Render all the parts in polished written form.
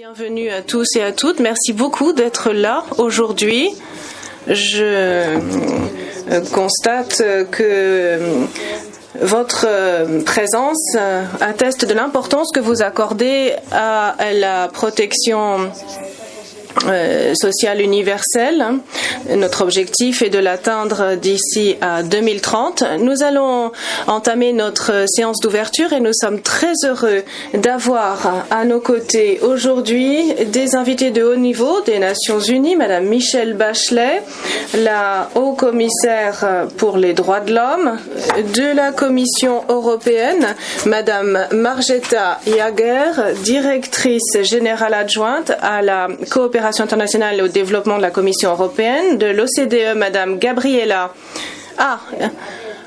Bienvenue à tous et à toutes. Merci beaucoup d'être là aujourd'hui. Je constate que votre présence atteste de l'importance que vous accordez à la protection sociale universelle. Notre objectif est de l'atteindre d'ici à 2030. Nous allons entamer notre séance d'ouverture et nous sommes très heureux d'avoir à nos côtés aujourd'hui des invités de haut niveau des Nations Unies, Madame Michelle Bachelet, la haut-commissaire pour les droits de l'homme, de la Commission européenne, Madame Margeta Jager, directrice générale adjointe à la coopération internationale et au développement de la Commission européenne, de l'OCDE, Madame Gabriela.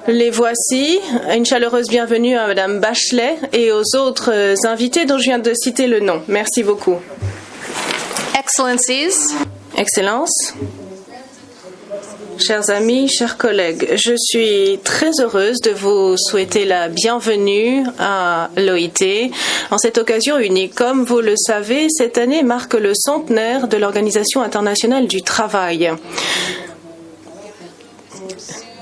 Les voici. Une chaleureuse bienvenue à Madame Bachelet et aux autres invités dont je viens de citer le nom. Merci beaucoup. Excellencies. Excellences. Chers amis, chers collègues, je suis très heureuse de vous souhaiter la bienvenue à l'OIT en cette occasion unique. Comme vous le savez, cette année marque le centenaire de l'Organisation internationale du travail.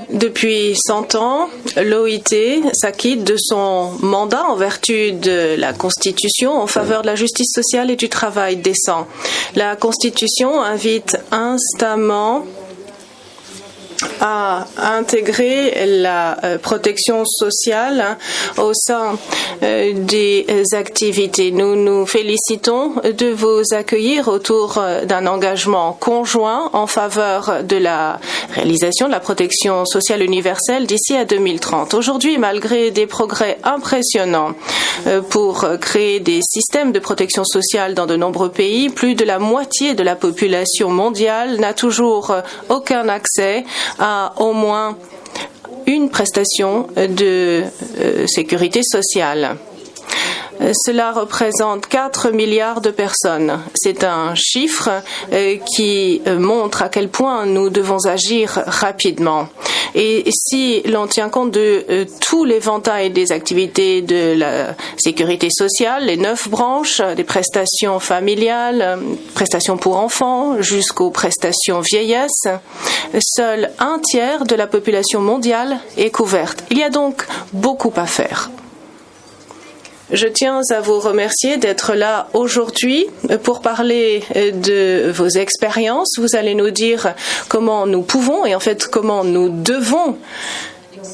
Depuis 100 ans, l'OIT s'acquitte de son mandat en vertu de la Constitution en faveur de la justice sociale et du travail décent. La Constitution invite instamment à intégrer la protection sociale au sein des activités. Nous nous félicitons de vous accueillir autour d'un engagement conjoint en faveur de la réalisation de la protection sociale universelle d'ici à 2030. Aujourd'hui, malgré des progrès impressionnants pour créer des systèmes de protection sociale dans de nombreux pays, plus de la moitié de la population mondiale n'a toujours aucun accès à au moins une prestation de sécurité sociale. Cela représente 4 milliards de personnes. C'est un chiffre qui montre à quel point nous devons agir rapidement. Et si l'on tient compte de tout l'éventail des activités de la sécurité sociale, les 9 branches, des prestations familiales, prestations pour enfants, jusqu'aux prestations vieillesse, seul un tiers de la population mondiale est couverte. Il y a donc beaucoup à faire. Je tiens à vous remercier d'être là aujourd'hui pour parler de vos expériences. Vous allez nous dire comment nous pouvons et en fait comment nous devons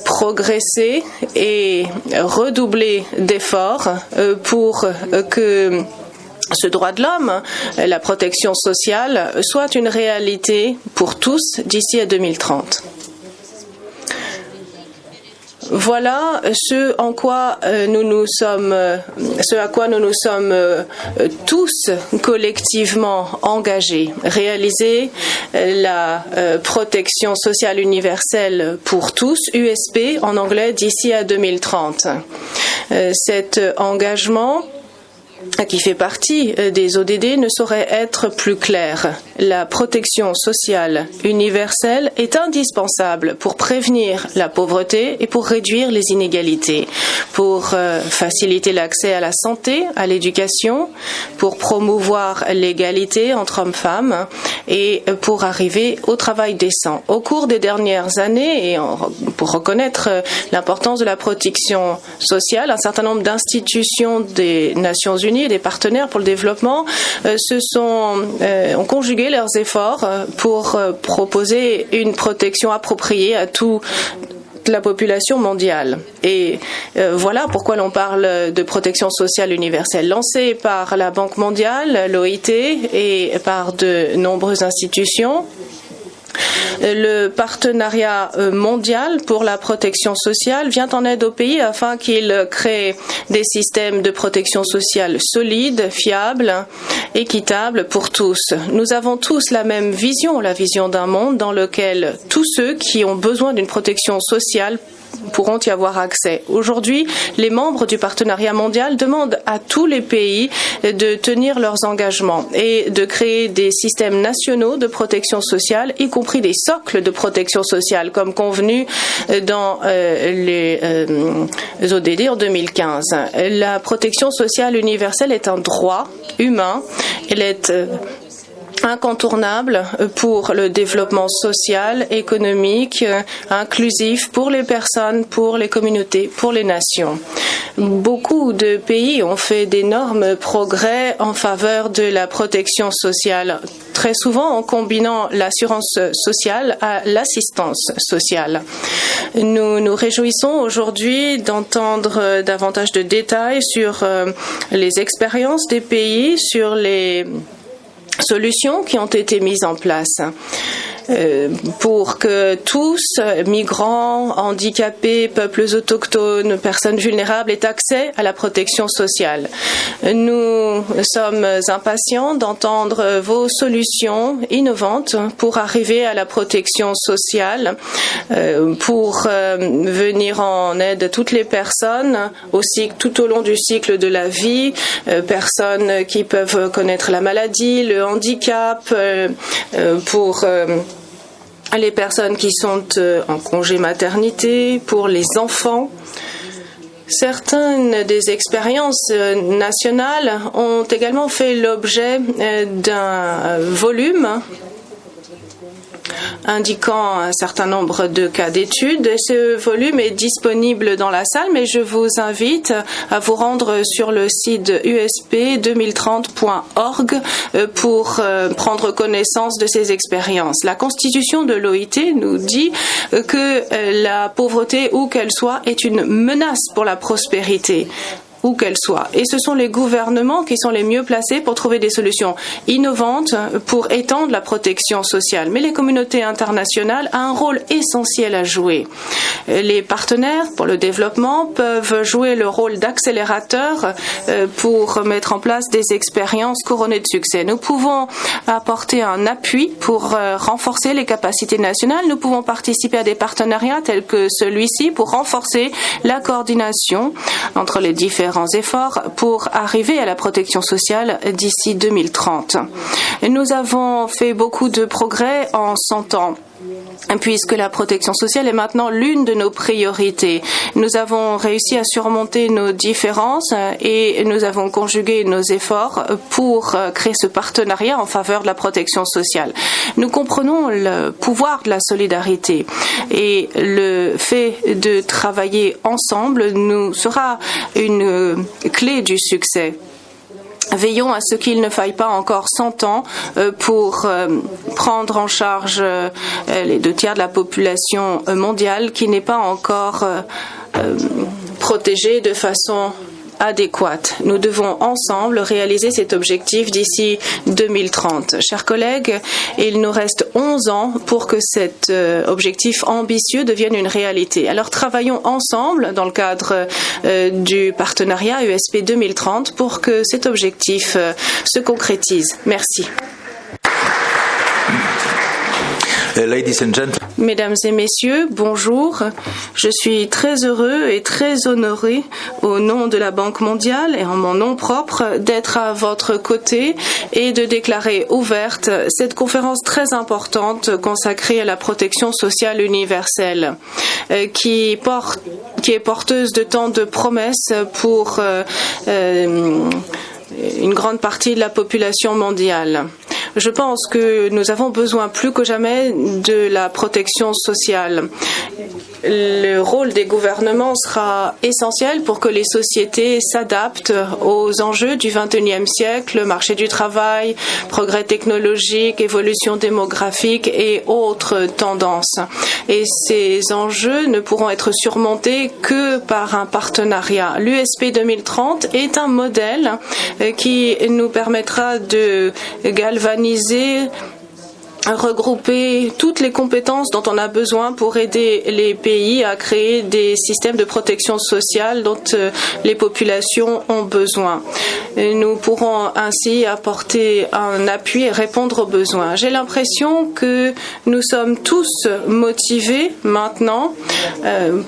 progresser et redoubler d'efforts pour que ce droit de l'homme, la protection sociale, soit une réalité pour tous d'ici à 2030. Voilà ce à quoi nous nous sommes tous collectivement engagés. Réaliser la protection sociale universelle pour tous, USP en anglais, d'ici à 2030. Cet engagement qui fait partie des ODD ne saurait être plus clair. La protection sociale universelle est indispensable pour prévenir la pauvreté et pour réduire les inégalités, pour faciliter l'accès à la santé, à l'éducation, pour promouvoir l'égalité entre hommes et femmes et pour arriver au travail décent. Au cours des dernières années, et pour reconnaître l'importance de la protection sociale, un certain nombre d'institutions des Nations Unies et des partenaires pour le développement ont conjugué leurs efforts pour proposer une protection appropriée à toute la population mondiale. Et voilà pourquoi l'on parle de protection sociale universelle. Lancée par la Banque mondiale, l'OIT et par de nombreuses institutions, le partenariat mondial pour la protection sociale vient en aide aux pays afin qu'ils créent des systèmes de protection sociale solides, fiables, équitables pour tous. Nous avons tous la même vision, la vision d'un monde dans lequel tous ceux qui ont besoin d'une protection sociale pourront y avoir accès. Aujourd'hui, les membres du partenariat mondial demandent à tous les pays de tenir leurs engagements et de créer des systèmes nationaux de protection sociale, y compris des socles de protection sociale, comme convenu dans les ODD en 2015. La protection sociale universelle est un droit humain. Elle est incontournable pour le développement social, économique, inclusif pour les personnes, pour les communautés, pour les nations. Beaucoup de pays ont fait d'énormes progrès en faveur de la protection sociale, très souvent en combinant l'assurance sociale à l'assistance sociale. Nous nous réjouissons aujourd'hui d'entendre davantage de détails sur les expériences des pays, sur les solutions qui ont été mises en place pour que tous, migrants, handicapés, peuples autochtones, personnes vulnérables, aient accès à la protection sociale. Nous sommes impatients d'entendre vos solutions innovantes pour arriver à la protection sociale, pour venir en aide à toutes les personnes tout au long du cycle de la vie, personnes qui peuvent connaître la maladie, le handicap, pour les personnes qui sont en congé maternité, pour les enfants. Certaines des expériences nationales ont également fait l'objet d'un volume indiquant un certain nombre de cas d'études. Ce volume est disponible dans la salle, mais je vous invite à vous rendre sur le site usp2030.org pour prendre connaissance de ces expériences. La Constitution de l'OIT nous dit que la pauvreté, où qu'elle soit, est une menace pour la prospérité, où qu'elle soit. Et ce sont les gouvernements qui sont les mieux placés pour trouver des solutions innovantes pour étendre la protection sociale. Mais les communautés internationales ont un rôle essentiel à jouer. Les partenaires pour le développement peuvent jouer le rôle d'accélérateur pour mettre en place des expériences couronnées de succès. Nous pouvons apporter un appui pour renforcer les capacités nationales. Nous pouvons participer à des partenariats tels que celui-ci pour renforcer la coordination entre les différents efforts pour arriver à la protection sociale d'ici 2030. Nous avons fait beaucoup de progrès en 100 ans, puisque la protection sociale est maintenant l'une de nos priorités. Nous avons réussi à surmonter nos différences et nous avons conjugué nos efforts pour créer ce partenariat en faveur de la protection sociale. Nous comprenons le pouvoir de la solidarité et le fait de travailler ensemble nous sera une clé du succès. Veillons à ce qu'il ne faille pas encore 100 ans pour prendre en charge les 2/3 de la population mondiale qui n'est pas encore protégée de façon adéquate. Nous devons ensemble réaliser cet objectif d'ici 2030. Chers collègues, il nous reste 11 ans pour que cet objectif ambitieux devienne une réalité. Alors travaillons ensemble dans le cadre du partenariat USP 2030 pour que cet objectif se concrétise. Merci. Ladies and gentlemen. Mesdames et messieurs, bonjour. Je suis très heureux et très honoré au nom de la Banque mondiale et en mon nom propre d'être à votre côté et de déclarer ouverte cette conférence très importante consacrée à la protection sociale universelle qui est porteuse de tant de promesses pour une grande partie de la population mondiale. Je pense que nous avons besoin plus que jamais de la protection sociale. Le rôle des gouvernements sera essentiel pour que les sociétés s'adaptent aux enjeux du XXIe siècle, marché du travail, progrès technologique, évolution démographique et autres tendances. Et ces enjeux ne pourront être surmontés que par un partenariat. L'USP 2030 est un modèle qui nous permettra de galvaniser regrouper toutes les compétences dont on a besoin pour aider les pays à créer des systèmes de protection sociale dont les populations ont besoin. Et nous pourrons ainsi apporter un appui et répondre aux besoins. J'ai l'impression que nous sommes tous motivés maintenant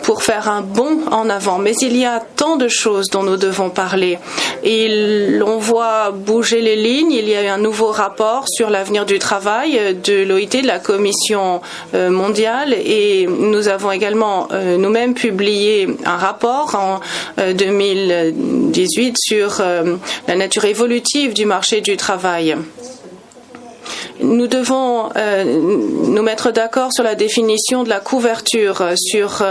pour faire un bond en avant. Mais il y a tant de choses dont nous devons parler. Et l'on voit bouger les lignes. Il y a eu un nouveau rapport sur l'avenir du travail de l'OIT, de la Commission mondiale, et nous avons également nous-mêmes publié un rapport en 2018 sur la nature évolutive du marché du travail. Nous devons nous mettre d'accord sur la définition de la couverture, sur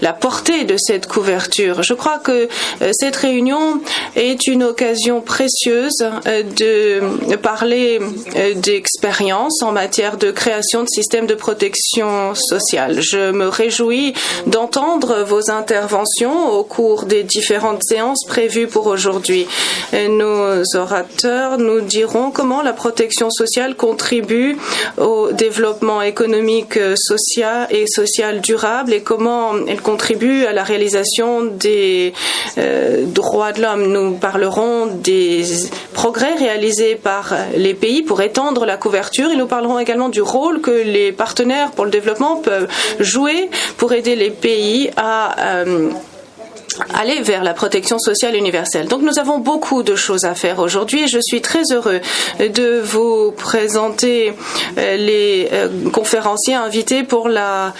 la portée de cette couverture. Je crois que cette réunion est une occasion précieuse de parler d'expérience en matière de création de systèmes de protection sociale. Je me réjouis d'entendre vos interventions au cours des différentes séances prévues pour aujourd'hui. Nos orateurs nous diront comment la protection sociale contribue au développement économique, social durable et comment elle contribue à la réalisation des droits de l'homme. Nous parlerons des progrès réalisés par les pays pour étendre la couverture et nous parlerons également du rôle que les partenaires pour le développement peuvent jouer pour aider les pays à aller vers la protection sociale universelle. Donc nous avons beaucoup de choses à faire aujourd'hui et je suis très heureux de vous présenter les conférenciers invités pour la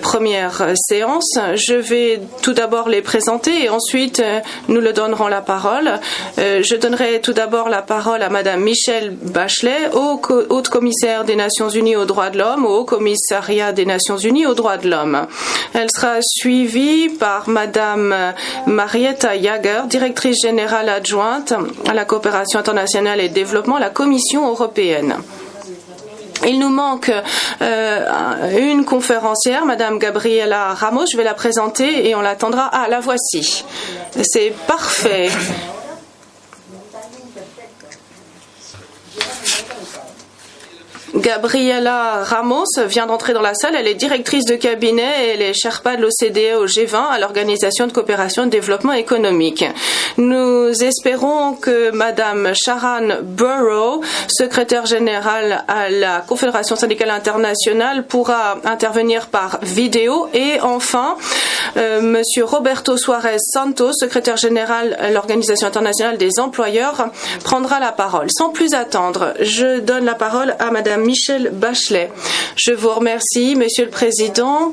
première séance. Je vais tout d'abord les présenter et ensuite nous leur donnerons la parole. Je donnerai tout d'abord la parole à Madame Michelle Bachelet, haute commissaire des Nations Unies aux droits de l'homme, au Haut Commissariat des Nations Unies aux droits de l'homme. Elle sera suivie par Madame Marietta Jager, directrice générale adjointe à la coopération internationale et développement, la Commission européenne. Il nous manque une conférencière, Madame Gabriela Ramos. Je vais la présenter et on l'attendra. Ah, la voici. C'est parfait. Gabriela Ramos vient d'entrer dans la salle. Elle est directrice de cabinet et elle est Sherpa de l'OCDE au G20 à l'Organisation de coopération et de développement économique. Nous espérons que Madame Sharon Burrow, secrétaire générale à la Confédération syndicale internationale, pourra intervenir par vidéo. Et enfin, Monsieur Roberto Suarez Santos, secrétaire général à l'Organisation internationale des employeurs, prendra la parole. Sans plus attendre, je donne la parole à Madame Michelle Bachelet. Je vous remercie, Monsieur le Président,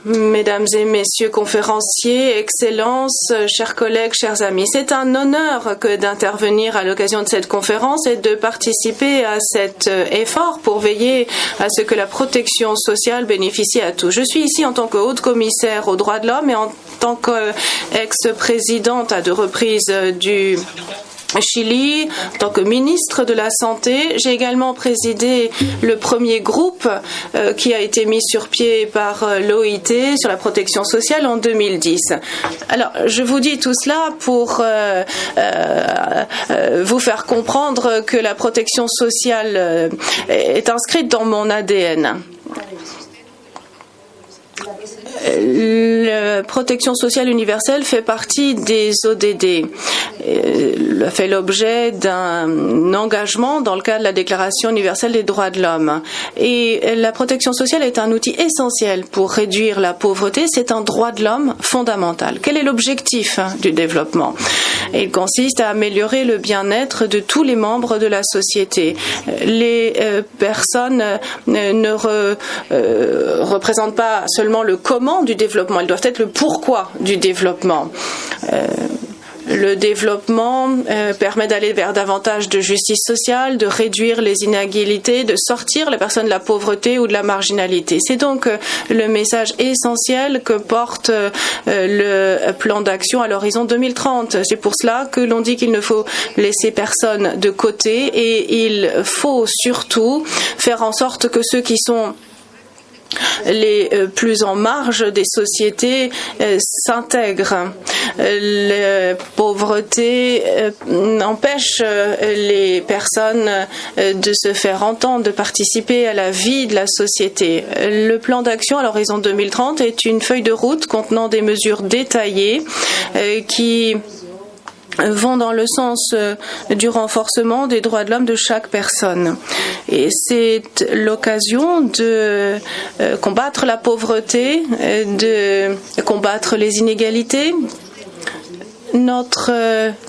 Mesdames et Messieurs conférenciers, Excellences, chers collègues, chers amis. C'est un honneur que d'intervenir à l'occasion de cette conférence et de participer à cet effort pour veiller à ce que la protection sociale bénéficie à tous. Je suis ici en tant que haute commissaire aux droits de l'homme et en tant qu'ex-présidente à 2 reprises du Chili, en tant que ministre de la Santé. J'ai également présidé le premier groupe qui a été mis sur pied par l'OIT sur la protection sociale en 2010. Alors, je vous dis tout cela pour vous faire comprendre que la protection sociale est inscrite dans mon ADN. La protection sociale universelle fait partie des ODD. Elle fait l'objet d'un engagement dans le cadre de la Déclaration universelle des droits de l'homme. Et la protection sociale est un outil essentiel pour réduire la pauvreté. C'est un droit de l'homme fondamental. Quel est l'objectif du développement? Il consiste à améliorer le bien-être de tous les membres de la société. Les personnes ne représentent pas seulement le comment du développement, elles doivent être le pourquoi du développement. Le développement permet d'aller vers davantage de justice sociale, de réduire les inégalités, de sortir les personnes de la pauvreté ou de la marginalité. C'est donc le message essentiel que porte le plan d'action à l'horizon 2030. C'est pour cela que l'on dit qu'il ne faut laisser personne de côté et il faut surtout faire en sorte que ceux qui sont les plus en marge des sociétés s'intègrent. La pauvreté empêche les personnes de se faire entendre, de participer à la vie de la société. Le plan d'action à l'horizon 2030 est une feuille de route contenant des mesures détaillées qui vont dans le sens du renforcement des droits de l'homme de chaque personne. Et c'est l'occasion de combattre la pauvreté, de combattre les inégalités. Notre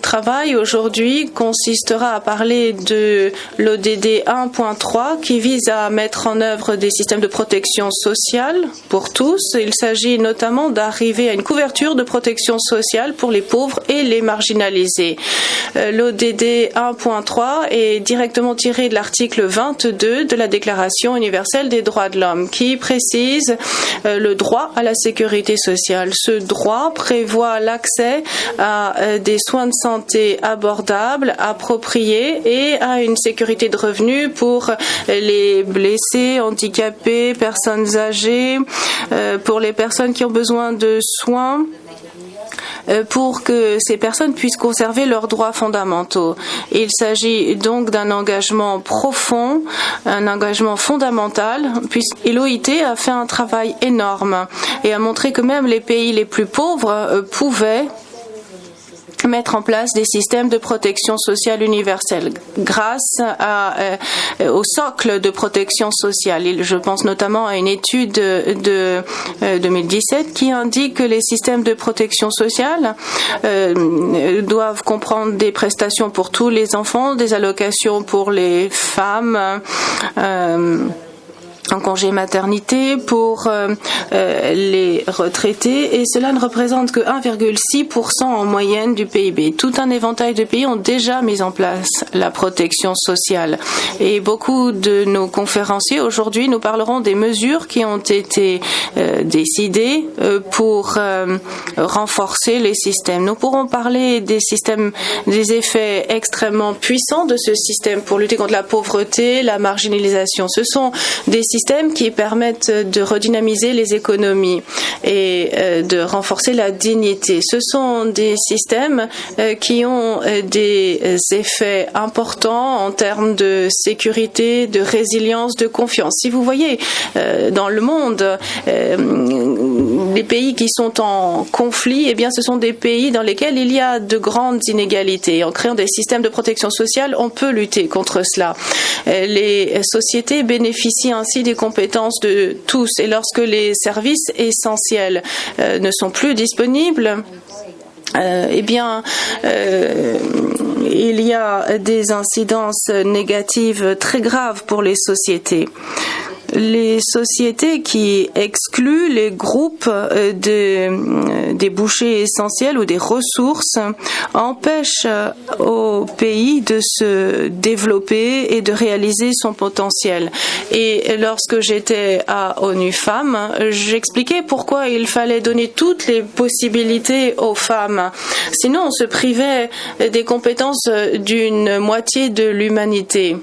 travail aujourd'hui consistera à parler de l'ODD 1.3 qui vise à mettre en œuvre des systèmes de protection sociale pour tous. Il s'agit notamment d'arriver à une couverture de protection sociale pour les pauvres et les marginalisés. L'ODD 1.3 est directement tiré de l'article 22 de la Déclaration universelle des droits de l'homme qui précise le droit à la sécurité sociale. Ce droit prévoit l'accès à des soins de santé abordables, appropriés et à une sécurité de revenus pour les blessés, handicapés, personnes âgées, pour les personnes qui ont besoin de soins, pour que ces personnes puissent conserver leurs droits fondamentaux. Il s'agit donc d'un engagement profond, un engagement fondamental, puisque l'OIT a fait un travail énorme et a montré que même les pays les plus pauvres pouvaient mettre en place des systèmes de protection sociale universelle grâce au socle de protection sociale. Je pense notamment à une étude de 2017 qui indique que les systèmes de protection sociale doivent comprendre des prestations pour tous les enfants, des allocations pour les femmes, en congé maternité pour les retraités, et cela ne représente que 1,6% en moyenne du PIB. Tout un éventail de pays ont déjà mis en place la protection sociale et beaucoup de nos conférenciers aujourd'hui nous parleront des mesures qui ont été décidées pour renforcer les systèmes. Nous pourrons parler des systèmes, des effets extrêmement puissants de ce système pour lutter contre la pauvreté, la marginalisation. Ce sont des systèmes qui permettent de redynamiser les économies et de renforcer la dignité. Ce sont des systèmes qui ont des effets importants en termes de sécurité, de résilience, de confiance. Si vous voyez dans le monde les pays qui sont en conflit, eh bien ce sont des pays dans lesquels il y a de grandes inégalités. En créant des systèmes de protection sociale, on peut lutter contre cela. Les sociétés bénéficient ainsi des compétences de tous, et lorsque les services essentiels ne sont plus disponibles, eh bien, il y a des incidences négatives très graves pour les sociétés. Les sociétés qui excluent les groupes des bouchées essentielles ou des ressources empêchent au pays de se développer et de réaliser son potentiel. Et lorsque j'étais à ONU Femmes, j'expliquais pourquoi il fallait donner toutes les possibilités aux femmes. Sinon, on se privait des compétences d'une moitié de l'humanité.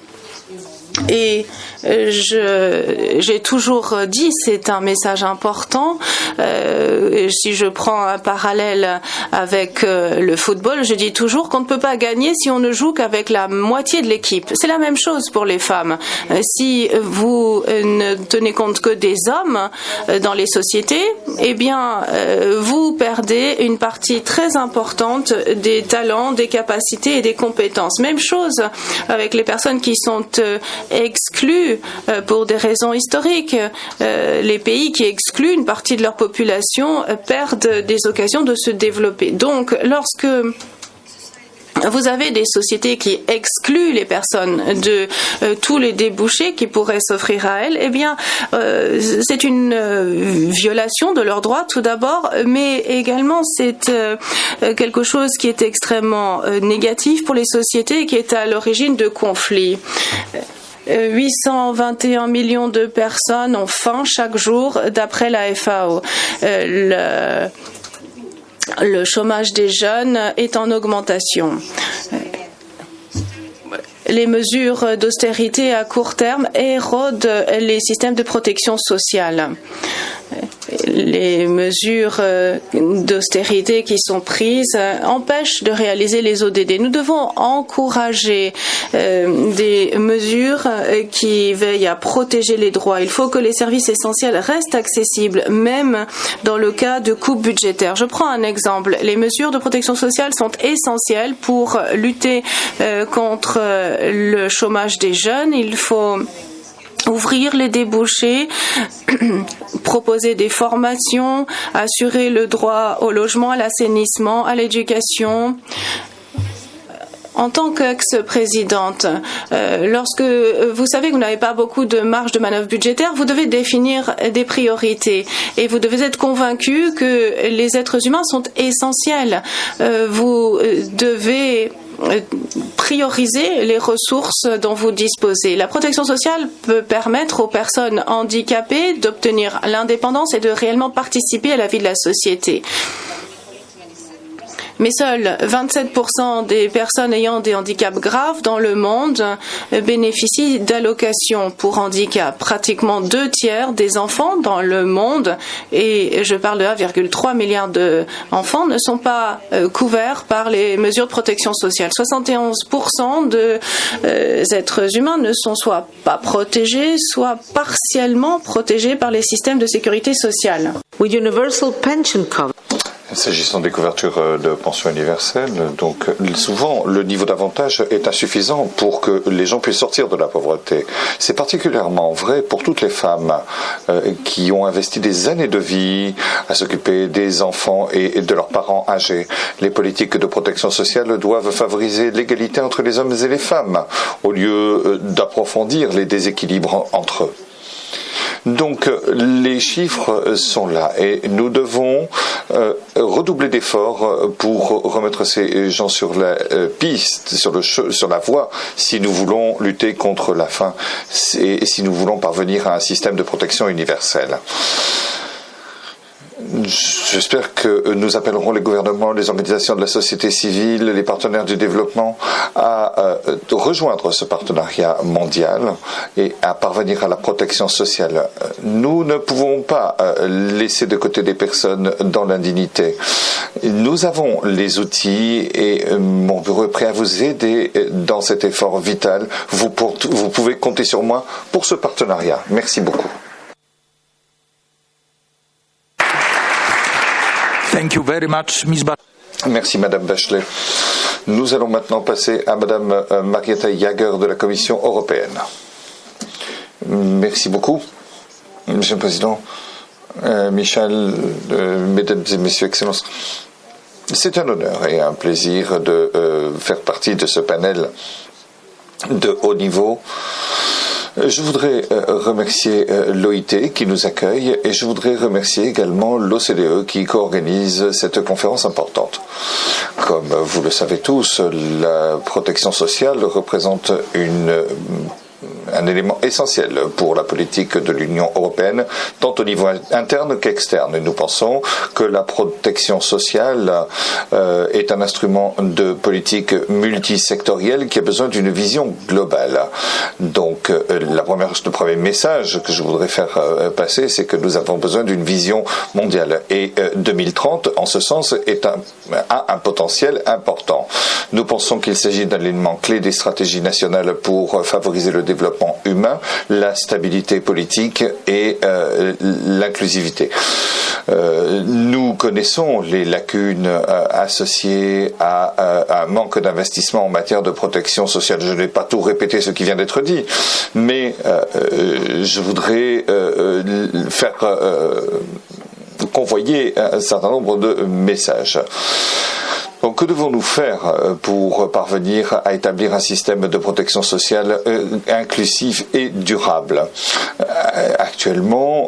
Et j'ai toujours dit, c'est un message important. Si je prends un parallèle avec le football, je dis toujours qu'on ne peut pas gagner si on ne joue qu'avec la moitié de l'équipe. C'est la même chose pour les femmes. Si vous ne tenez compte que des hommes dans les sociétés, eh bien, vous perdez une partie très importante des talents, des capacités et des compétences. Même chose avec les personnes qui sont exclus pour des raisons historiques. Les pays qui excluent une partie de leur population perdent des occasions de se développer. Donc, lorsque vous avez des sociétés qui excluent les personnes de tous les débouchés qui pourraient s'offrir à elles, eh bien, c'est une violation de leurs droits tout d'abord, mais également c'est quelque chose qui est extrêmement négatif pour les sociétés et qui est à l'origine de conflits. 821 millions de personnes ont faim chaque jour d'après la FAO. Le chômage des jeunes est en augmentation. Les mesures d'austérité à court terme érodent les systèmes de protection sociale. les mesures d'austérité qui sont prises empêchent de réaliser les ODD. Nous devons encourager des mesures qui veillent à protéger les droits. Il faut que les services essentiels restent accessibles, même dans le cas de coupes budgétaires. Je prends un exemple. Les mesures de protection sociale sont essentielles pour lutter contre le chômage des jeunes. Il faut ouvrir les débouchés, proposer des formations, assurer le droit au logement, à l'assainissement, à l'éducation. En tant qu'ex-présidente, lorsque vous savez que vous n'avez pas beaucoup de marge de manœuvre budgétaire, vous devez définir des priorités et vous devez être convaincu que les êtres humains sont essentiels. Vous devez prioriser les ressources dont vous disposez. La protection sociale peut permettre aux personnes handicapées d'obtenir l'indépendance et de réellement participer à la vie de la société. Mais seuls 27% des personnes ayant des handicaps graves dans le monde bénéficient d'allocations pour handicap. Pratiquement 2/3 des enfants dans le monde, et je parle de 1,3 milliard d'enfants, ne sont pas couverts par les mesures de protection sociale. 71% des êtres humains ne sont soit pas protégés, soit partiellement protégés par les systèmes de sécurité sociale. With universal pension cover. S'agissant des couvertures de pension universelle, donc souvent le niveau d'avantage est insuffisant pour que les gens puissent sortir de la pauvreté. C'est particulièrement vrai pour toutes les femmes qui ont investi des années de vie à s'occuper des enfants et de leurs parents âgés. Les politiques de protection sociale doivent favoriser l'égalité entre les hommes et les femmes au lieu d'approfondir les déséquilibres entre eux. Donc les chiffres sont là et nous devons redoubler d'efforts pour remettre ces gens sur la piste, sur la voie, si nous voulons lutter contre la faim et si nous voulons parvenir à un système de protection universel. J'espère que nous appellerons les gouvernements, les organisations de la société civile, les partenaires du développement à rejoindre ce partenariat mondial et à parvenir à la protection sociale. Nous ne pouvons pas laisser de côté des personnes dans l'indignité. Nous avons les outils et mon bureau est prêt à vous aider dans cet effort vital. Vous pouvez compter sur moi pour ce partenariat. Merci beaucoup. Thank you very much, Ms. Merci, Madame Bachelet. Nous allons maintenant passer à Madame Marietta Jager de la Commission européenne. Merci beaucoup, Monsieur le Président, Michel, Mesdames et Messieurs, Excellences. C'est un honneur et un plaisir de faire partie de ce panel de haut niveau. Je voudrais remercier l'OIT qui nous accueille et je voudrais remercier également l'OCDE qui co-organise cette conférence importante. Comme vous le savez tous, la protection sociale représente un élément essentiel pour la politique de l'Union européenne, tant au niveau interne qu'externe. Et nous pensons que la protection sociale est un instrument de politique multisectorielle qui a besoin d'une vision globale. Donc, le premier message que je voudrais faire passer, c'est que nous avons besoin d'une vision mondiale. Et 2030, en ce sens, a un potentiel important. Nous pensons qu'il s'agit d'un élément clé des stratégies nationales pour favoriser le développement humain, la stabilité politique et l'inclusivité. Nous connaissons les lacunes associées à un manque d'investissement en matière de protection sociale. Je ne vais pas tout répéter ce qui vient d'être dit, mais je voudrais faire convoyer un certain nombre de messages. Donc, que devons-nous faire pour parvenir à établir un système de protection sociale inclusif et durable ? Actuellement,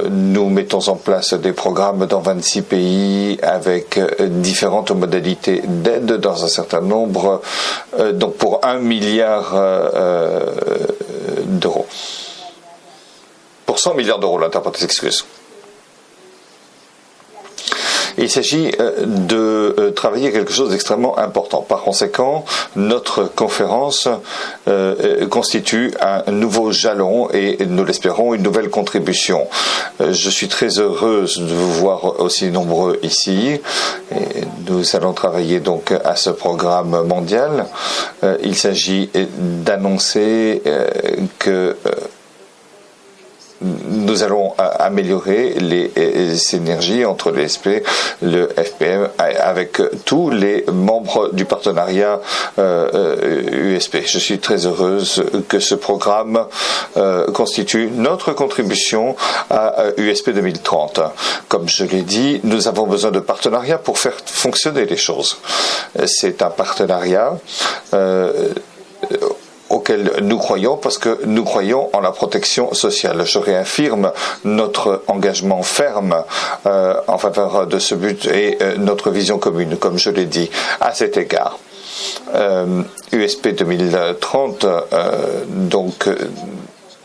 nous mettons en place des programmes dans 26 pays avec différentes modalités d'aide dans un certain nombre, donc pour 1 milliard d'euros. Pour 100 milliards d'euros, l'interprète s'excuse. Il s'agit de travailler quelque chose d'extrêmement important. Par conséquent, notre conférence constitue un nouveau jalon et, nous l'espérons, une nouvelle contribution. Je suis très heureuse de vous voir aussi nombreux ici. Et nous allons travailler donc à ce programme mondial. Il s'agit d'annoncer que nous allons améliorer les synergies entre l'ESP, le FPM, avec tous les membres du partenariat USP. Je suis très heureuse que ce programme constitue notre contribution à USP 2030. Comme je l'ai dit, nous avons besoin de partenariats pour faire fonctionner les choses. C'est un partenariat auquel nous croyons parce que nous croyons en la protection sociale. Je réaffirme notre engagement ferme en faveur de ce but et notre vision commune, comme je l'ai dit, à cet égard. USP 2030,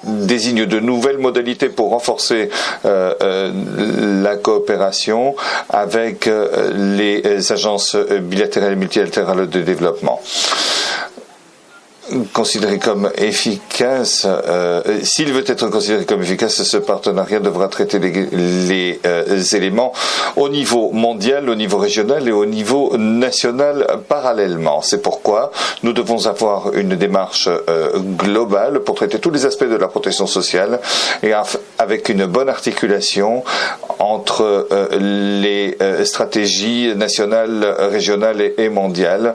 désigne de nouvelles modalités pour renforcer la coopération avec les agences bilatérales et multilatérales de développement. Considéré comme efficace, s'il veut être considéré comme efficace, ce partenariat devra traiter les éléments au niveau mondial, au niveau régional et au niveau national parallèlement. C'est pourquoi nous devons avoir une démarche globale pour traiter tous les aspects de la protection sociale et avec une bonne articulation entre les stratégies nationales, régionales et mondiales.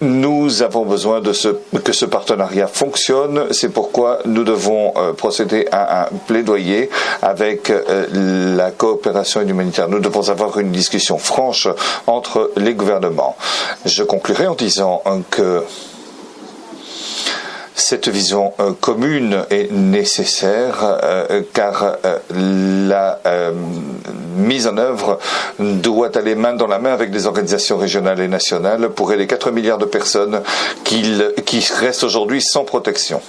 Nous avons besoin que ce partenariat fonctionne. C'est pourquoi nous devons procéder à un plaidoyer avec la coopération humanitaire. Nous devons avoir une discussion franche entre les gouvernements. Je conclurai en disant que cette vision commune est nécessaire car la mise en œuvre doit aller main dans la main avec les organisations régionales et nationales pour aider 4 milliards de personnes qui restent aujourd'hui sans protection.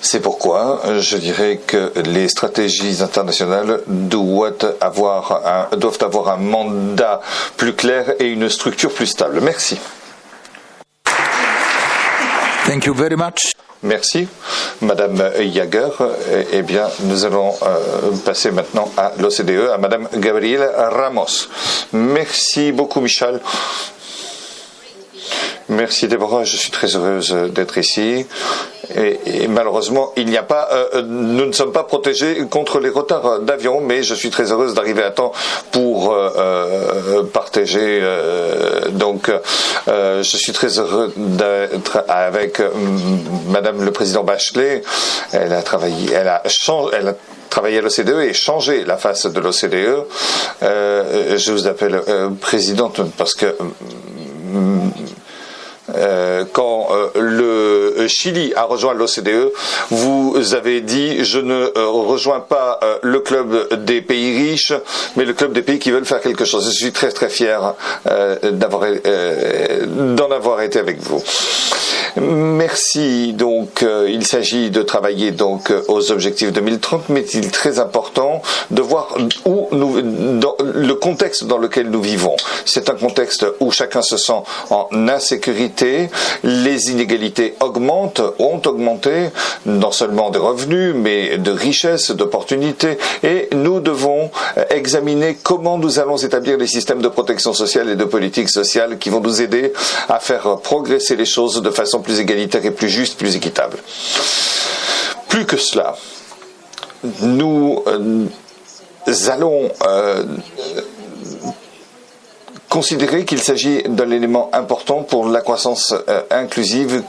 C'est pourquoi je dirais que les stratégies internationales doivent avoir un mandat plus clair et une structure plus stable. Merci. Thank you very much. Merci, Madame Jager. Eh bien, nous allons passer maintenant à l'OCDE, à Madame Gabriela Ramos. Merci beaucoup, Michel. Merci, Déborah. Je suis très heureuse d'être ici. Et malheureusement, nous ne sommes pas protégés contre les retards d'avion, mais je suis très heureuse d'arriver à temps pour partager. Je suis très heureux d'être avec Madame le Président Bachelet. Elle a travaillé à l'OCDE et changé la face de l'OCDE. Je vous appelle présidente parce que quand le Chili a rejoint l'OCDE, vous avez dit « je ne rejoins pas le club des pays riches, mais le club des pays qui veulent faire quelque chose ». Je suis très très fier d'en avoir été avec vous. Merci. Donc, il s'agit de travailler donc aux objectifs 2030, mais il est très important de voir dans le contexte dans lequel nous vivons. C'est un contexte où chacun se sent en insécurité, les inégalités ont augmenté, non seulement des revenus, mais de richesses, d'opportunités, et nous devons examiner comment nous allons établir les systèmes de protection sociale et de politique sociale qui vont nous aider à faire progresser les choses de façon plus égalitaire et plus juste, plus équitable. Plus que cela, nous allons considérer qu'il s'agit d'un élément important pour la croissance inclusive.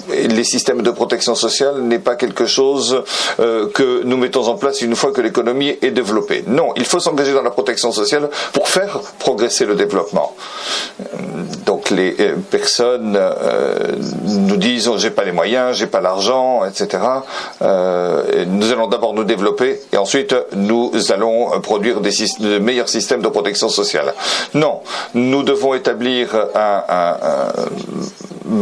Les systèmes de protection sociale n'est pas quelque chose que nous mettons en place une fois que l'économie est développée. Non, il faut s'engager dans la protection sociale pour faire progresser le développement. Donc les personnes nous disent « j'ai pas les moyens, j'ai pas l'argent, etc. » Nous allons d'abord nous développer et ensuite nous allons produire de meilleurs systèmes de protection sociale. Non. Nous devons établir un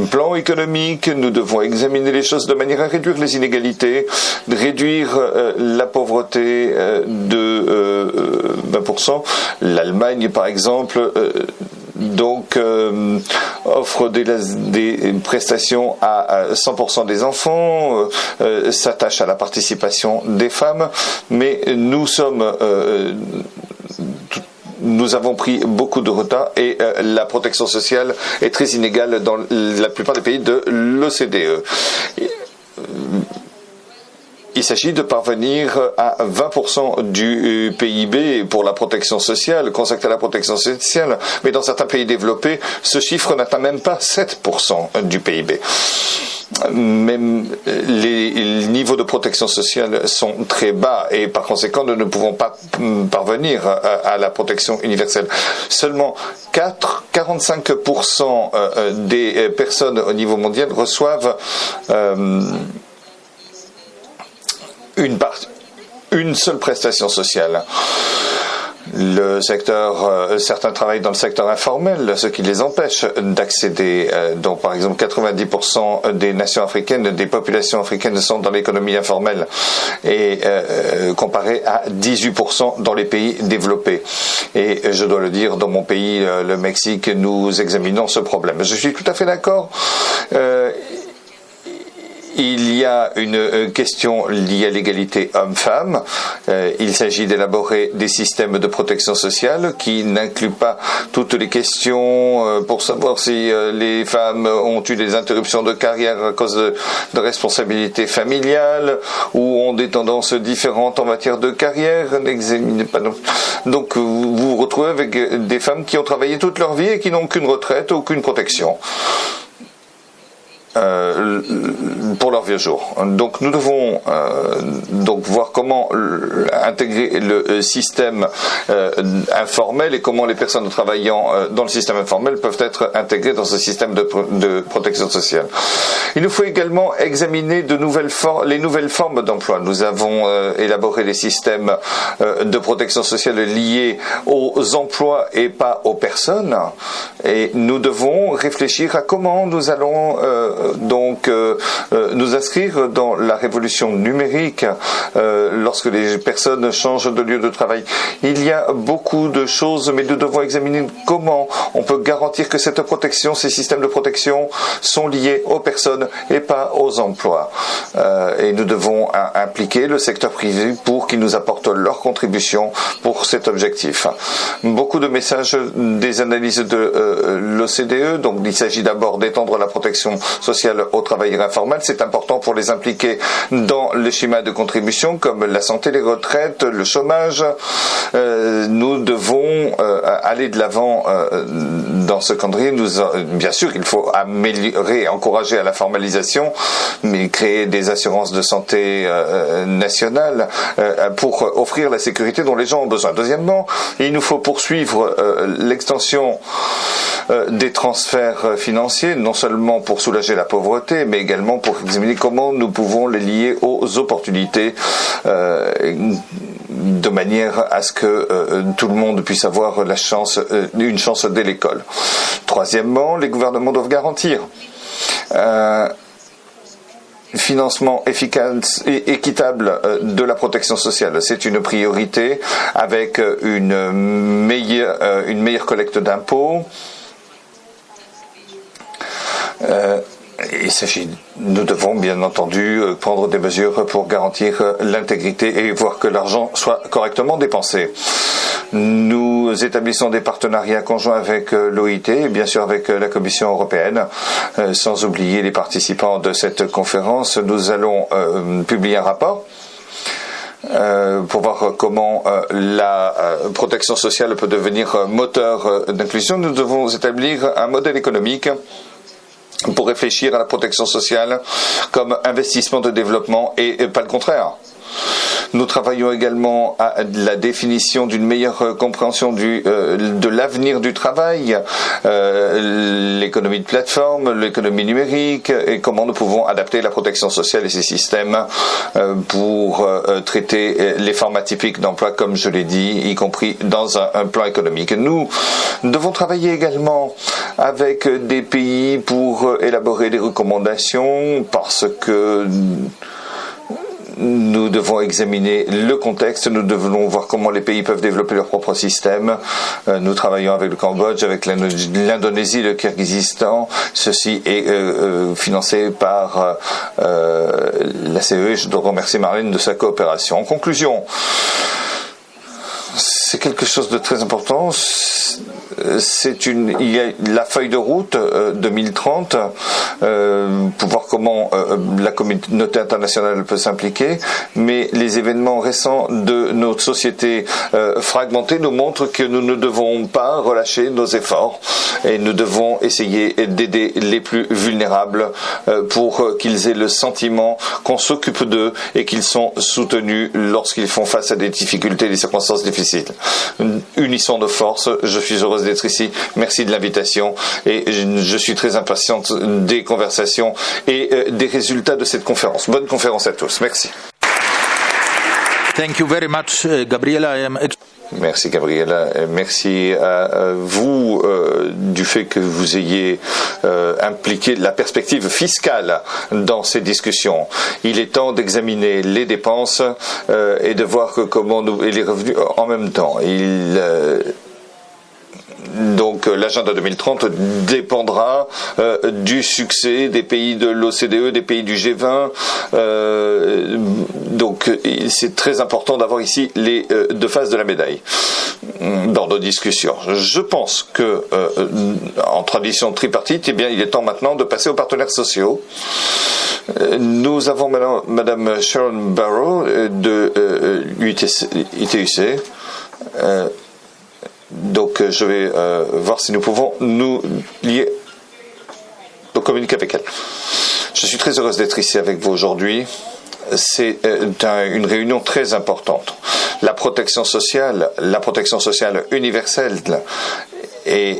plan économique, nous devons examiner les choses de manière à réduire les inégalités, réduire la pauvreté de 20%. L'Allemagne, par exemple, offre des prestations à 100% des enfants, s'attache à la participation des femmes, mais nous avons pris beaucoup de retard et la protection sociale est très inégale dans la plupart des pays de l'OCDE. Il s'agit de parvenir à 20% du PIB pour la protection sociale, consacré à la protection sociale, mais dans certains pays développés, ce chiffre n'atteint même pas 7% du PIB. Même les niveaux de protection sociale sont très bas et par conséquent nous ne pouvons pas parvenir à la protection universelle. Seulement 45% des personnes au niveau mondial reçoivent une seule prestation sociale. Certains travaillent dans le secteur informel, ce qui les empêche d'accéder. Donc, par exemple, 90% des nations africaines, des populations africaines sont dans l'économie informelle, et comparé à 18% dans les pays développés. Et je dois le dire, dans mon pays, le Mexique, nous examinons ce problème. Je suis tout à fait d'accord. Il y a une question liée à l'égalité homme-femme. Il s'agit d'élaborer des systèmes de protection sociale qui n'incluent pas toutes les questions pour savoir si les femmes ont eu des interruptions de carrière à cause de responsabilités familiales ou ont des tendances différentes en matière de carrière. N'examinez pas. Donc vous vous retrouvez avec des femmes qui ont travaillé toute leur vie et qui n'ont aucune retraite, aucune protection pour leur vieux jour. Donc nous devons voir comment intégrer le système informel et comment les personnes travaillant dans le système informel peuvent être intégrées dans ce système de protection sociale. Il nous faut également examiner les nouvelles formes d'emploi. Nous avons élaboré des systèmes de protection sociale liés aux emplois et pas aux personnes, et nous devons réfléchir à comment nous allons nous inscrire dans la révolution numérique lorsque les personnes changent de lieu de travail. Il y a beaucoup de choses, mais nous devons examiner comment on peut garantir que cette protection, ces systèmes de protection sont liés aux personnes et pas aux emplois. Et nous devons impliquer le secteur privé pour qu'il nous apporte leur contribution pour cet objectif. Beaucoup de messages des analyses de l'OCDE, donc il s'agit d'abord d'étendre la protection sociale aux travailleurs informels. C'est important pour les impliquer dans les schémas de contribution comme la santé, les retraites, le chômage. Nous devons aller de l'avant dans ce calendrier. Bien sûr, il faut améliorer et encourager à la formalisation, mais créer des assurances de santé nationales pour offrir la sécurité dont les gens ont besoin. Deuxièmement, il nous faut poursuivre l'extension des transferts financiers, non seulement pour soulager la pauvreté, mais également pour examiner comment nous pouvons les lier aux opportunités de manière à ce que tout le monde puisse avoir une chance dès l'école. Troisièmement, les gouvernements doivent garantir financement efficace et équitable de la protection sociale. C'est une priorité avec une meilleure collecte d'impôts. Nous devons bien entendu prendre des mesures pour garantir l'intégrité et voir que l'argent soit correctement dépensé. Nous établissons des partenariats conjoints avec l'OIT et bien sûr avec la Commission européenne, sans oublier les participants de cette conférence. Nous allons publier un rapport pour voir comment la protection sociale peut devenir moteur d'inclusion. Nous devons établir un modèle économique pour réfléchir à la protection sociale comme investissement de développement et pas le contraire. Nous travaillons également à la définition d'une meilleure compréhension de l'avenir du travail, l'économie de plateforme, l'économie numérique et comment nous pouvons adapter la protection sociale et ses systèmes pour traiter les formats typiques d'emploi, comme je l'ai dit, y compris dans un plan économique. Nous devons travailler également avec des pays pour élaborer des recommandations parce que nous devons examiner le contexte, nous devons voir comment les pays peuvent développer leur propre système. Nous travaillons avec le Cambodge, avec l'Indonésie, le Kirghizistan. Ceci est financé par la CE. Je dois remercier Marlène de sa coopération. En conclusion, c'est quelque chose de très important. Il y a la feuille de route 2030 pour voir comment la communauté internationale peut s'impliquer, mais les événements récents de notre société fragmentée nous montrent que nous ne devons pas relâcher nos efforts et nous devons essayer d'aider les plus vulnérables pour qu'ils aient le sentiment qu'on s'occupe d'eux et qu'ils sont soutenus lorsqu'ils font face à des difficultés et des circonstances difficiles. Unissons nos forces. Je suis heureuse d'être ici. Merci de l'invitation et je suis très impatiente des conversations et des résultats de cette conférence. Bonne conférence à tous. Merci. Thank you very much, Gabriela. Merci Gabriela, merci à vous du fait que vous ayez impliqué la perspective fiscale dans ces discussions. Il est temps d'examiner les dépenses et de voir comment et les revenus en même temps. Donc l'agenda 2030 dépendra du succès des pays de l'OCDE, des pays du G20. Donc c'est très important d'avoir ici les deux faces de la médaille dans nos discussions. Je pense que en tradition tripartite, eh bien, il est temps maintenant de passer aux partenaires sociaux. Nous avons maintenant Madame Sharon Barrow de ITUC. Donc je vais voir si nous pouvons nous lier, donc communiquer avec elle. Je suis très heureuse d'être ici avec vous aujourd'hui. C'est une réunion très importante. La protection sociale universelle et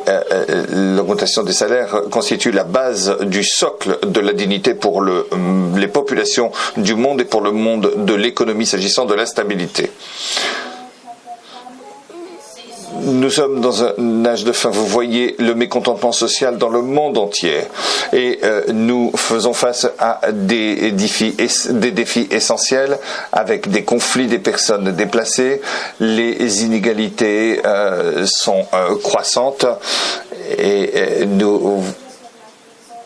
l'augmentation des salaires constitue la base du socle de la dignité pour les populations du monde et pour le monde de l'économie s'agissant de la stabilité. Nous sommes dans un âge de fin. Vous voyez le mécontentement social dans le monde entier. Et nous faisons face à des défis essentiels avec des conflits des personnes déplacées. Les inégalités sont croissantes et nous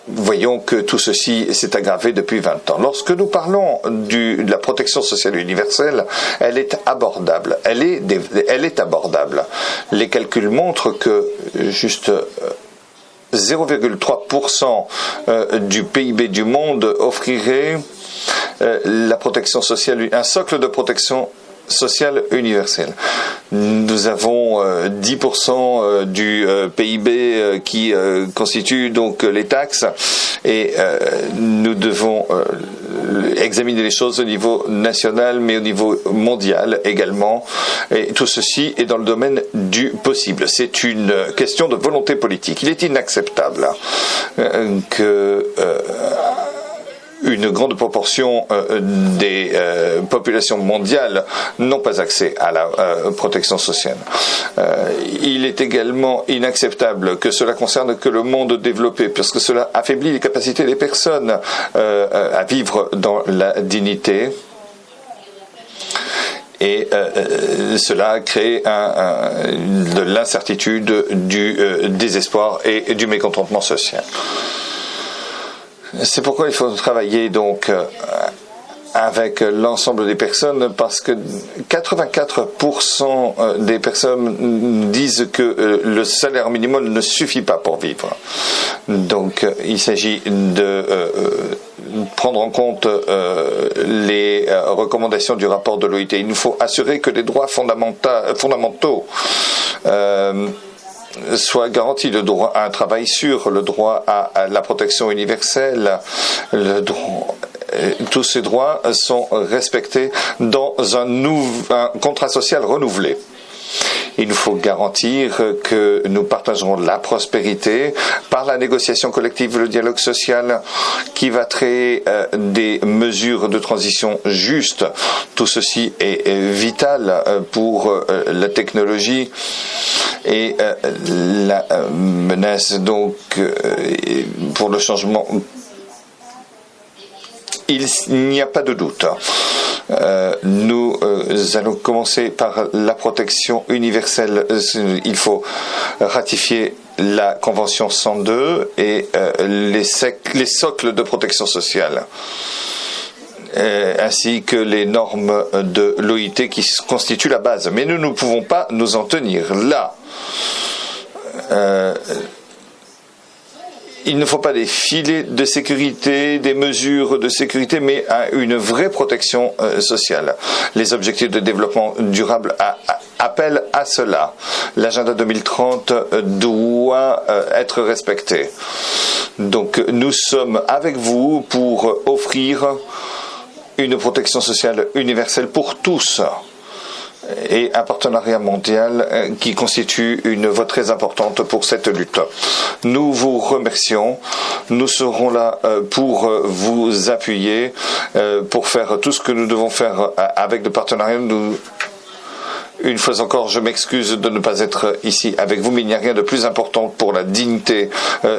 voyons que tout ceci s'est aggravé depuis 20 ans. Lorsque nous parlons de la protection sociale universelle, elle est abordable. Elle est abordable. Les calculs montrent que juste 0,3% du PIB du monde offrirait la protection sociale, un socle de protection sociale universelle. Nous avons 10% du PIB qui constitue donc les taxes et nous devons examiner les choses au niveau national mais au niveau mondial également, et tout ceci est dans le domaine du possible. C'est une question de volonté politique. Il est inacceptable que une grande proportion des populations mondiales n'ont pas accès à la protection sociale. Il est également inacceptable que cela concerne que le monde développé, parce que cela affaiblit les capacités des personnes à vivre dans la dignité. Et cela crée de l'incertitude, du désespoir et du mécontentement social. C'est pourquoi il faut travailler donc avec l'ensemble des personnes, parce que 84% des personnes disent que le salaire minimum ne suffit pas pour vivre. Donc il s'agit de prendre en compte les recommandations du rapport de l'OIT. Il nous faut assurer que les droits fondamentaux soit garanti, le droit à un travail sûr, le droit à la protection universelle, le droit tous ces droits sont respectés dans un contrat social renouvelé. Il nous faut garantir que nous partagerons la prospérité par la négociation collective, le dialogue social qui va créer des mesures de transition justes. Tout ceci est vital pour la technologie et la menace donc pour le changement. Il n'y a pas de doute. Nous allons commencer par la protection universelle. Il faut ratifier la Convention 102 et les socles de protection sociale, ainsi que les normes de l'OIT qui constituent la base. Mais nous ne pouvons pas nous en tenir là. Il ne faut pas des filets de sécurité, des mesures de sécurité, mais une vraie protection sociale. Les objectifs de développement durable appellent à cela. L'agenda 2030 doit être respecté. Donc nous sommes avec vous pour offrir une protection sociale universelle pour tous, et un partenariat mondial qui constitue une voie très importante pour cette lutte. Nous vous remercions. Nous serons là pour vous appuyer, pour faire tout ce que nous devons faire avec le partenariat. Une fois encore, je m'excuse de ne pas être ici avec vous, mais il n'y a rien de plus important pour la dignité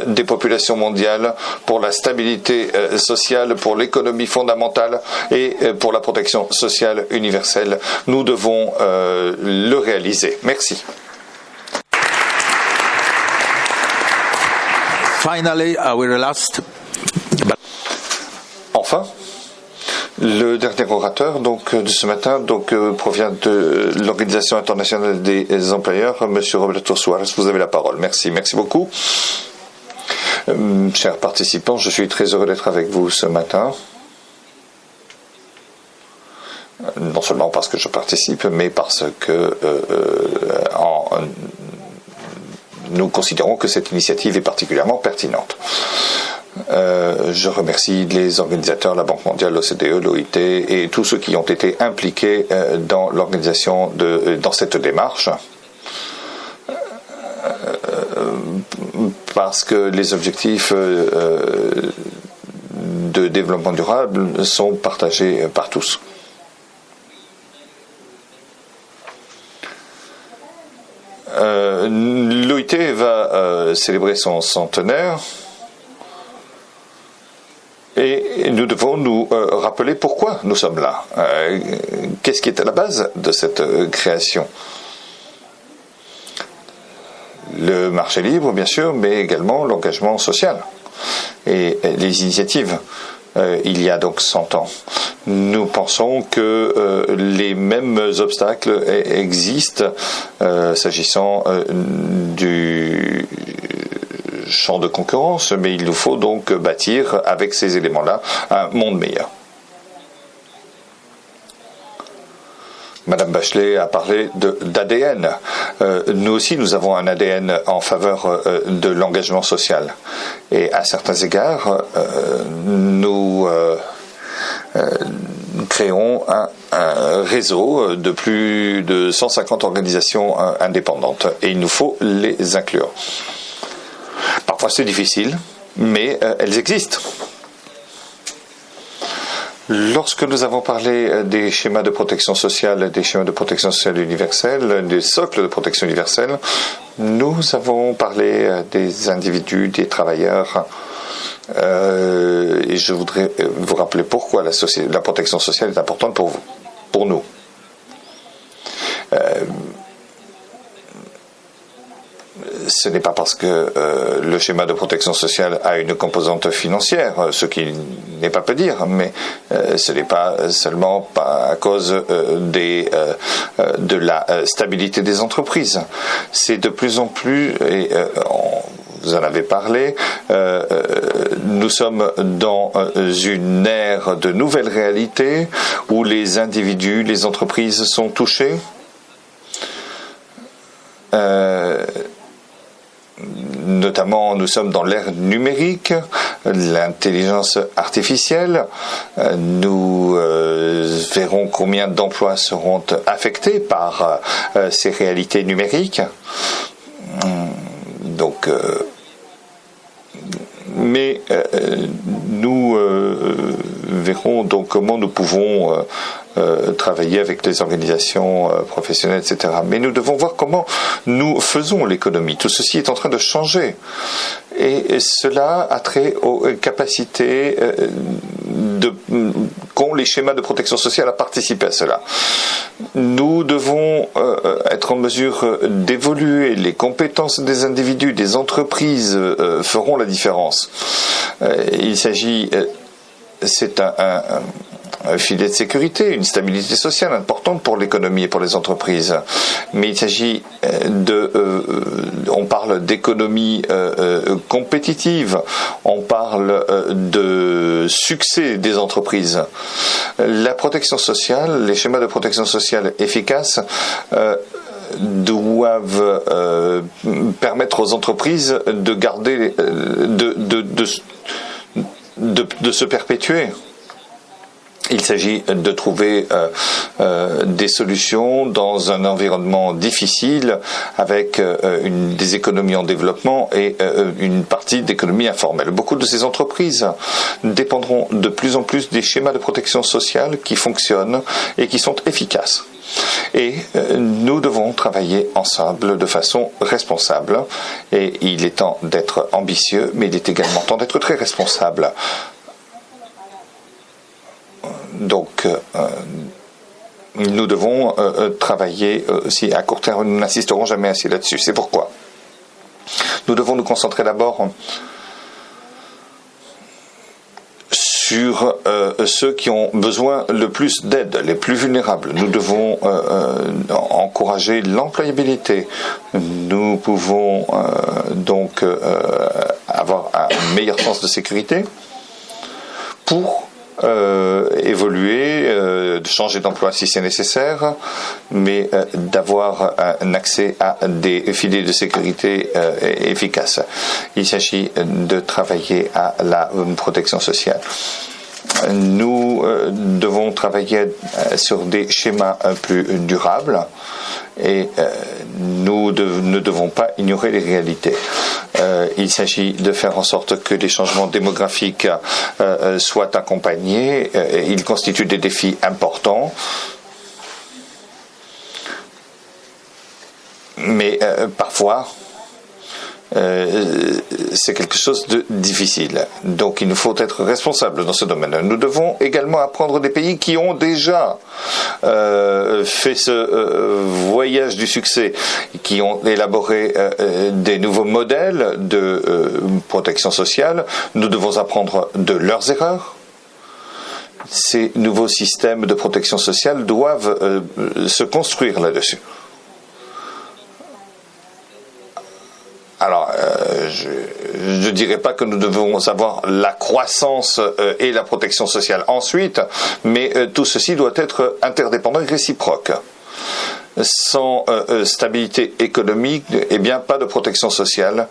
des populations mondiales, pour la stabilité sociale, pour l'économie fondamentale et pour la protection sociale universelle. Nous devons le réaliser. Merci. Finally, our last. Enfin, le dernier orateur de ce matin provient de l'Organisation internationale des employeurs, Monsieur Roberto Suarez. Vous avez la parole. Merci beaucoup. Chers participants, je suis très heureux d'être avec vous ce matin. Non seulement parce que je participe, mais parce que nous considérons que cette initiative est particulièrement pertinente. Je remercie les organisateurs, la Banque mondiale, l'OCDE, l'OIT et tous ceux qui ont été impliqués dans l'organisation dans cette démarche, parce que les objectifs de développement durable sont partagés par tous. L'OIT va célébrer son centenaire. Et nous devons nous rappeler pourquoi nous sommes là. Qu'est-ce qui est à la base de cette création? Le marché libre, bien sûr, mais également l'engagement social et les initiatives. Il y a donc 100 ans. Nous pensons que les mêmes obstacles existent s'agissant du champ de concurrence, mais il nous faut donc bâtir avec ces éléments-là un monde meilleur. Madame Bachelet a parlé d'ADN. Nous aussi, nous avons un ADN en faveur de l'engagement social. Et à certains égards, nous créons un réseau de plus de 150 organisations indépendantes. Et il nous faut les inclure. Parfois c'est difficile, mais elles existent. Lorsque nous avons parlé des schémas de protection sociale, des schémas de protection sociale universelle, des socles de protection universelle, nous avons parlé des individus, des travailleurs. Et je voudrais vous rappeler pourquoi la protection sociale est importante pour nous. Ce n'est pas parce que le schéma de protection sociale a une composante financière, ce qui n'est pas peu dire, mais ce n'est pas seulement à cause de la stabilité des entreprises. C'est de plus en plus, et vous en avez parlé, nous sommes dans une ère de nouvelles réalités où les individus, les entreprises sont touchés. Notamment, nous sommes dans l'ère numérique l'intelligence artificielle. Nous verrons combien d'emplois seront affectés par ces réalités numériques. Donc, mais nous verrons donc comment nous pouvons travailler avec les organisations professionnelles, etc. Mais nous devons voir comment nous faisons l'économie. Tout ceci est en train de changer. Et cela a trait aux capacités qu'ont les schémas de protection sociale à participer à cela. Nous devons être en mesure d'évoluer. Les compétences des individus, des entreprises feront la différence. Il s'agit, c'est un filet de sécurité, une stabilité sociale importante pour l'économie et pour les entreprises. Mais il s'agit on parle d'économie compétitive, on parle de succès des entreprises. La protection sociale, les schémas de protection sociale efficaces doivent permettre aux entreprises de garder, de se perpétuer. Il s'agit de trouver des solutions dans un environnement difficile avec des économies en développement et une partie d'économie informelle. Beaucoup de ces entreprises dépendront de plus en plus des schémas de protection sociale qui fonctionnent et qui sont efficaces. Et nous devons travailler ensemble de façon responsable. Et il est temps d'être ambitieux, mais il est également temps d'être très responsable. Donc, nous devons travailler aussi à court terme. Nous n'insisterons jamais assez là-dessus. C'est pourquoi nous devons nous concentrer d'abord sur ceux qui ont besoin le plus d'aide, les plus vulnérables. Nous devons encourager l'employabilité. Nous pouvons donc avoir un meilleur sens de sécurité pour évoluer, de changer d'emploi si c'est nécessaire, mais d'avoir un accès à des filets de sécurité efficaces. Il s'agit de travailler à la protection sociale. Nous devons travailler sur des schémas plus durables et nous ne devons pas ignorer les réalités. Il s'agit de faire en sorte que les changements démographiques soient accompagnés. Ils constituent des défis importants. Mais parfois, c'est quelque chose de difficile. Donc il nous faut être responsables dans ce domaine. Nous devons également apprendre des pays qui ont déjà fait ce voyage du succès, qui ont élaboré des nouveaux modèles de protection sociale. Nous devons apprendre de leurs erreurs. Ces nouveaux systèmes de protection sociale doivent se construire là-dessus. Alors, je ne dirais pas que nous devons avoir la croissance et la protection sociale ensuite, mais tout ceci doit être interdépendant et réciproque. Sans stabilité économique, eh bien, pas de protection sociale.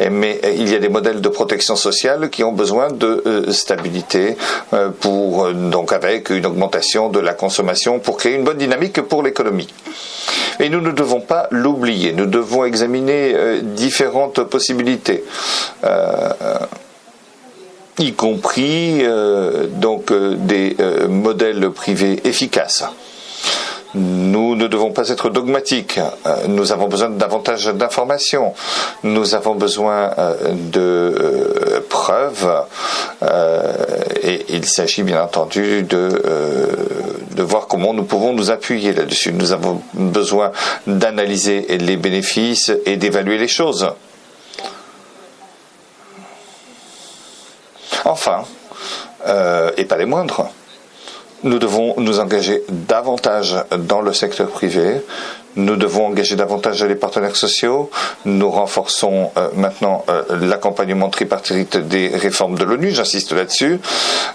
Mais il y a des modèles de protection sociale qui ont besoin de stabilité donc avec une augmentation de la consommation pour créer une bonne dynamique pour l'économie. Et nous ne devons pas l'oublier. Nous devons examiner différentes possibilités, y compris donc des modèles privés efficaces. Nous ne devons pas être dogmatiques. Nous avons besoin de davantage d'informations. Nous avons besoin de preuves. Et il s'agit bien entendu de voir comment nous pouvons nous appuyer là-dessus. Nous avons besoin d'analyser les bénéfices et d'évaluer les choses. Enfin, et pas les moindres, nous devons nous engager davantage dans le secteur privé. Nous devons engager davantage les partenaires sociaux. Nous renforçons maintenant l'accompagnement tripartite des réformes de l'ONU, j'insiste là-dessus.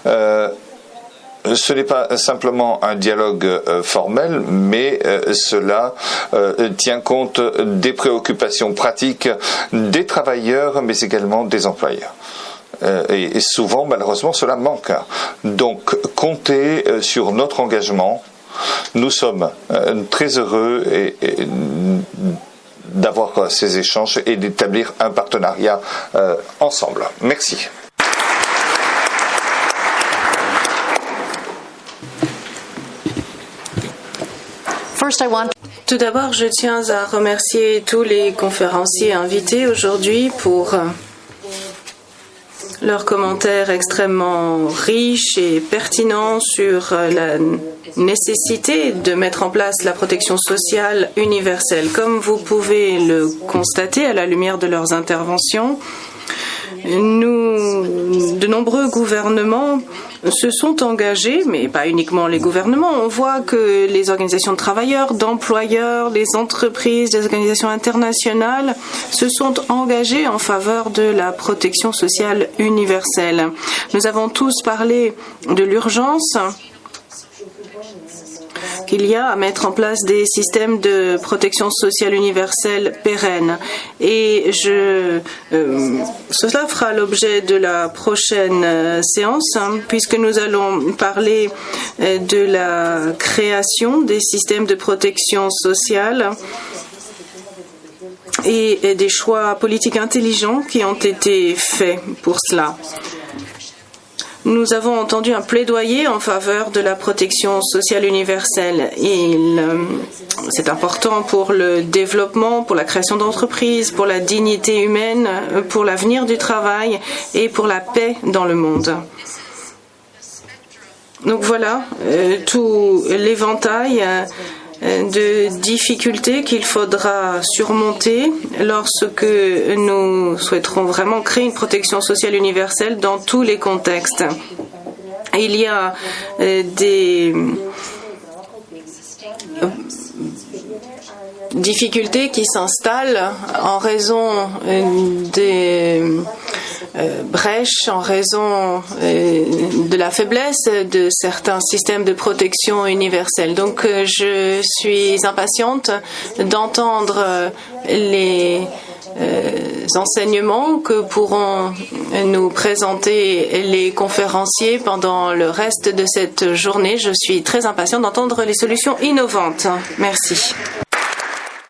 Ce n'est pas simplement un dialogue formel, mais cela tient compte des préoccupations pratiques des travailleurs, mais également des employeurs. Et souvent, malheureusement, cela manque. Donc, comptez sur notre engagement. Nous sommes très heureux d'avoir ces échanges et d'établir un partenariat ensemble. Merci. Tout d'abord, je tiens à remercier tous les conférenciers invités aujourd'hui pour leurs commentaires extrêmement riches et pertinents sur la nécessité de mettre en place la protection sociale universelle. Comme vous pouvez le constater à la lumière de leurs interventions, de nombreux gouvernements se sont engagés, mais pas uniquement les gouvernements. On voit que les organisations de travailleurs, d'employeurs, les entreprises, les organisations internationales se sont engagées en faveur de la protection sociale universelle. Nous avons tous parlé de l'urgence qu'il y a à mettre en place des systèmes de protection sociale universelle pérennes. Et cela fera l'objet de la prochaine séance, puisque nous allons parler de la création des systèmes de protection sociale et des choix politiques intelligents qui ont été faits pour cela. Nous avons entendu un plaidoyer en faveur de la protection sociale universelle. C'est important pour le développement, pour la création d'entreprises, pour la dignité humaine, pour l'avenir du travail et pour la paix dans le monde. Donc voilà tout l'éventail de difficultés qu'il faudra surmonter lorsque nous souhaiterons vraiment créer une protection sociale universelle dans tous les contextes. Il y a des difficultés qui s'installent en raison des brèches, en raison de la faiblesse de certains systèmes de protection universelle. Donc je suis impatiente d'entendre les enseignements que pourront nous présenter les conférenciers pendant le reste de cette journée. Je suis très impatiente d'entendre les solutions innovantes. Merci.